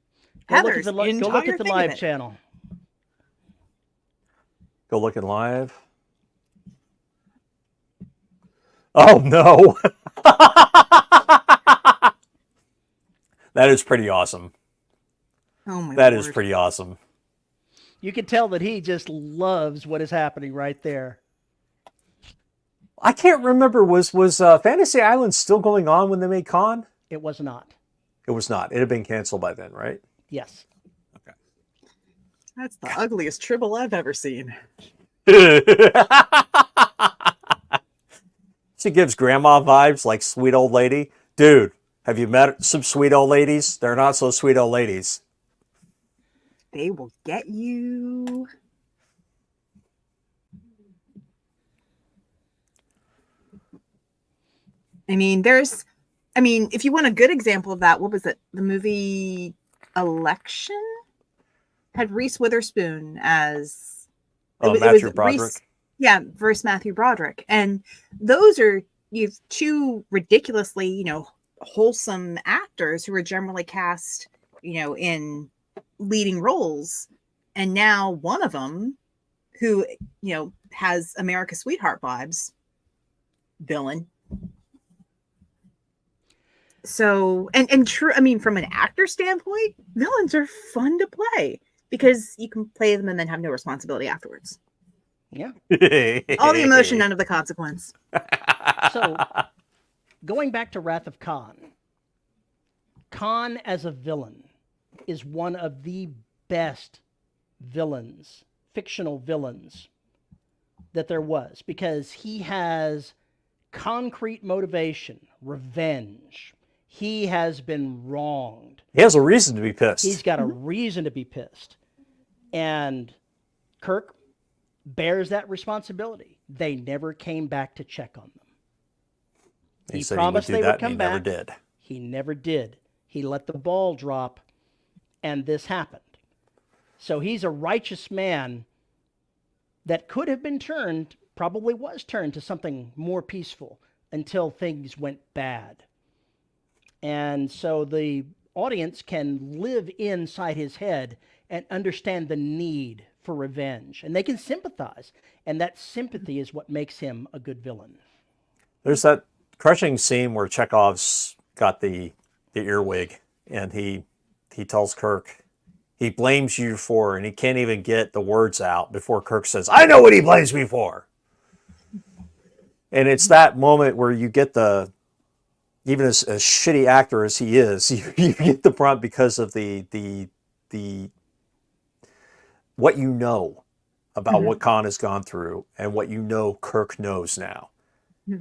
Go look
Heather's
at the
entire
live
thing of it.
channel.
Go looking live. Oh no. That is pretty awesome.
Oh my
That
Lord.
is pretty awesome.
You can tell that he just loves what is happening right there.
I can't remember, was Fantasy Island still going on when they made Khan?
It was not.
It was not. It had been canceled by then, right?
Yes.
Okay.
That's the ugliest tribble I've ever seen.
She gives grandma vibes like sweet old lady. Dude, have you met some sweet old ladies? They're not so sweet old ladies.
they will get you. I mean, if you want a good example of that, what was it? The movie Election had Reese Witherspoon as
Matthew Broderick.
Versus Matthew Broderick, and those are two ridiculously, wholesome actors who are generally cast, in leading roles, and now one of them, who has America's Sweetheart vibes, villain. So, and true, I mean, from an actor standpoint, villains are fun to play because you can play them and then have no responsibility afterwards.
Yeah.
All the emotion, none of the consequence.
So, going back to Wrath of Khan, Khan as a villain is one of the best villains, fictional villains, that there was, because he has concrete motivation, revenge. He has been wronged.
He has a reason to be pissed.
He's got a reason to be pissed. And Kirk bears that responsibility. They never came back to check on them. He promised they would come back.
He never did.
He never did. He let the ball drop, and this happened. So he's a righteous man that could have been turned, probably was turned to something more peaceful until things went bad. And so the audience can live inside his head and understand the need for revenge. And they can sympathize. And that sympathy is what makes him a good villain.
There's that crushing scene where Chekhov's got the earwig, and he tells Kirk, he blames you for, and he can't even get the words out before Kirk says, I know what he blames me for. And it's that moment where you get even as a shitty actor as he is, you get the brunt because of the what you know about what Khan has gone through and what Kirk knows now.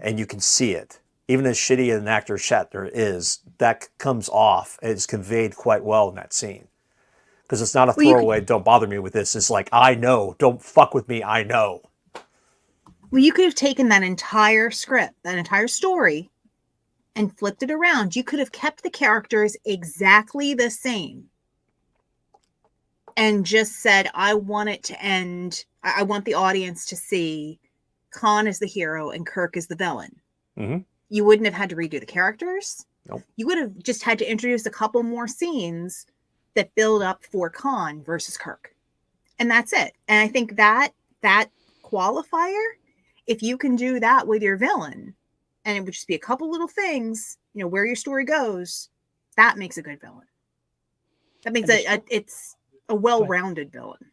And you can see it. Even as shitty an actor Shatner is, that comes off. It's conveyed quite well in that scene. Because it's not a throwaway, don't bother me with this. It's like, I know. Don't fuck with me. I know.
Well, you could have taken that entire script, that entire story, and flipped it around. You could have kept the characters exactly the same and just said, I want it to end. I want the audience to see Khan as the hero and Kirk as the villain.
Mm-hmm.
You wouldn't have had to redo the characters.
Nope.
You would have just had to introduce a couple more scenes that build up for Khan versus Kirk. And that's it. And I think that qualifier, if you can do that with your villain, and it would just be a couple little things, where your story goes, that makes a good villain. That makes it's a well-rounded villain.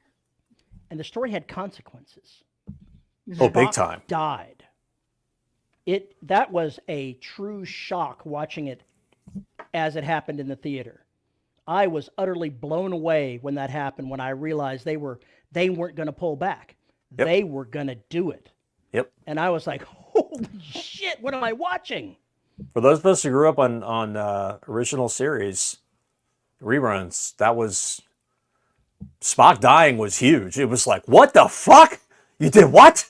And the story had consequences.
Oh, big time.
Died. That was a true shock watching it as it happened in the theater. I was utterly blown away when that happened, when I realized they weren't going to pull back. Yep. They were going to do it.
Yep.
And I was like, holy shit, what am I watching?
For those of us who grew up on original series reruns, that was... Spock dying was huge. It was like, what the fuck? You did what?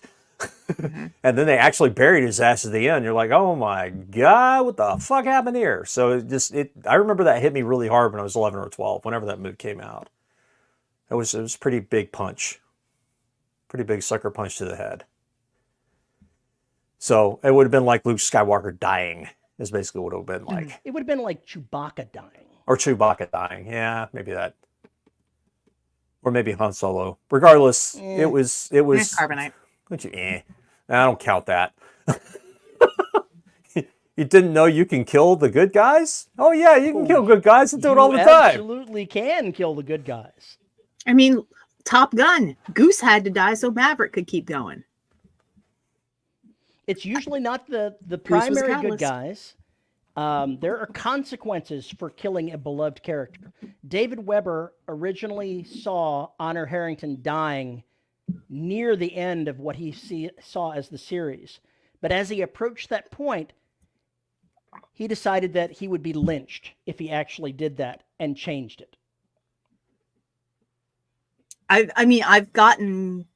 And then they actually buried his ass at the end. You're like, oh my God, what the fuck happened here? So I remember that hit me really hard when I was 11 or 12, whenever that movie came out. It was a pretty big punch. Pretty big sucker punch to the head. So it would have been like Luke Skywalker dying, is basically what it would have been like.
It would have been like Chewbacca dying.
Or Chewbacca dying. Yeah, maybe that. Or maybe Han Solo. Regardless, it was
Carbonite.
I don't count that. You didn't know you can kill the good guys? Oh yeah, you can kill good guys and do it all the time.
You absolutely can kill the good guys.
I mean, Top Gun. Goose had to die so Maverick could keep going.
It's usually not the primary good guys. There are consequences for killing a beloved character. David Weber originally saw Honor Harrington dying near the end of what he saw as the series. But as he approached that point, he decided that he would be lynched if he actually did that and changed it.
I mean, I've gotten.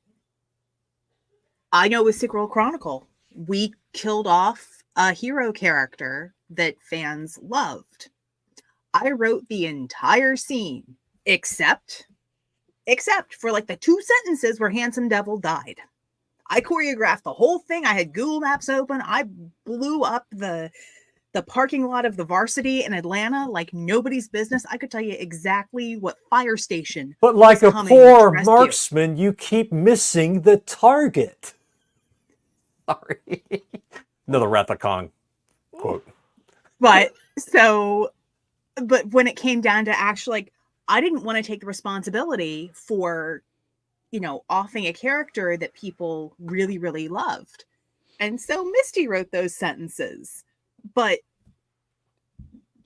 I know with Sick World Chronicle, we killed off a hero character that fans loved. I wrote the entire scene except for like the 2 sentences where Handsome Devil died. I choreographed the whole thing. I had Google Maps open. I blew up the parking lot of the Varsity in Atlanta like nobody's business. I could tell you exactly what fire station.
But like
was
a
coming
poor
to rescue.
marksman, you keep missing the target. Sorry. Another Wrath of Kong quote.
But when it came down to actually, like, I didn't want to take the responsibility for, offing a character that people really, really loved. And so Misty wrote those sentences. But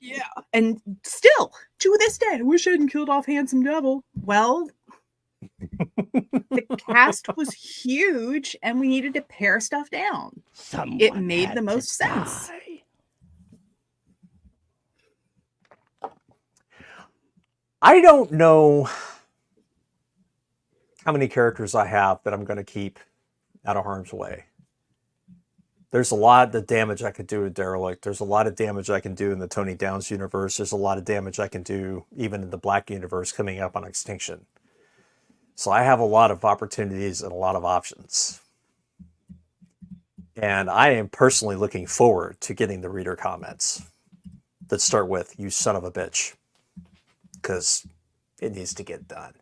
yeah, and still to this day, I wish I hadn't killed off Handsome Devil. Well, the cast was huge and we needed to pare stuff down. It made the most sense.
I don't know how many characters I have that I'm going to keep out of harm's way. There's a lot of damage I could do with Derelict. There's a lot of damage I can do in the Tony Downs universe. There's a lot of damage I can do even in the Black universe coming up on Extinction. So I have a lot of opportunities and a lot of options. And I am personally looking forward to getting the reader comments that start with, "You son of a bitch," because it needs to get done.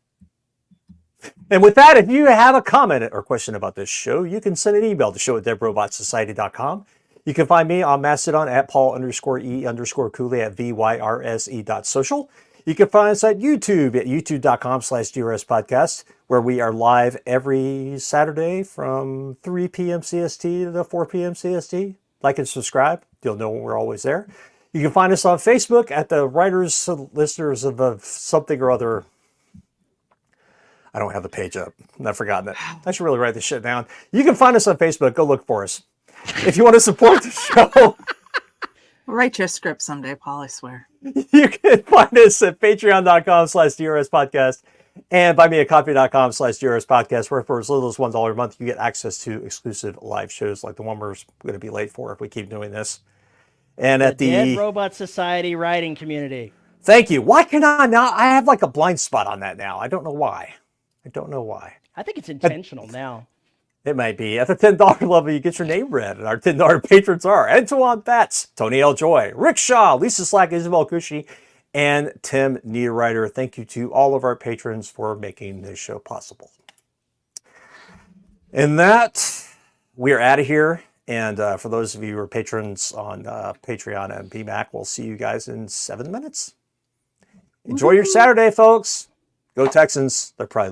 And with that, if you have a comment or question about this show, you can send an email to show@deadrobotsociety.com. You can find me on Mastodon at Paul_E_Cooley at VYRSE.social. You can find us at YouTube at youtube.com/DRS Podcast, where we are live every Saturday from 3 p.m. CST to 4 p.m. CST. Like and subscribe. You'll know when we're always there. You can find us on Facebook at the Writers Listeners of something or other. I don't have the page up. I've forgotten it. I should really write this shit down. You can find us on Facebook. Go look for us. If you want to support the show,
We'll write you a script someday, Paul, I swear.
you can find us at patreon.com/DRS Podcast and buymeacoffee.com/DRS Podcast, where for as little as $1 a month, you get access to exclusive live shows like the one we're going to be late for if we keep doing this. And at the
Dead Robot Society writing community.
Thank you. Why can I now? I have like a blind spot on that now. I don't know why.
I think it's intentional now.
It might be. At the $10 level, you get your name read. And our $10 patrons are Antoine Betts, Tony L. Joy, Rick Shaw, Lisa Slack, Isabel Cushy, and Tim Niederreiter. Thank you to all of our patrons for making this show possible. And that, we're out of here. And for those of you who are patrons on Patreon and BMAC, we'll see you guys in 7 minutes. Enjoy your Saturday, folks. Go Texans. They're probably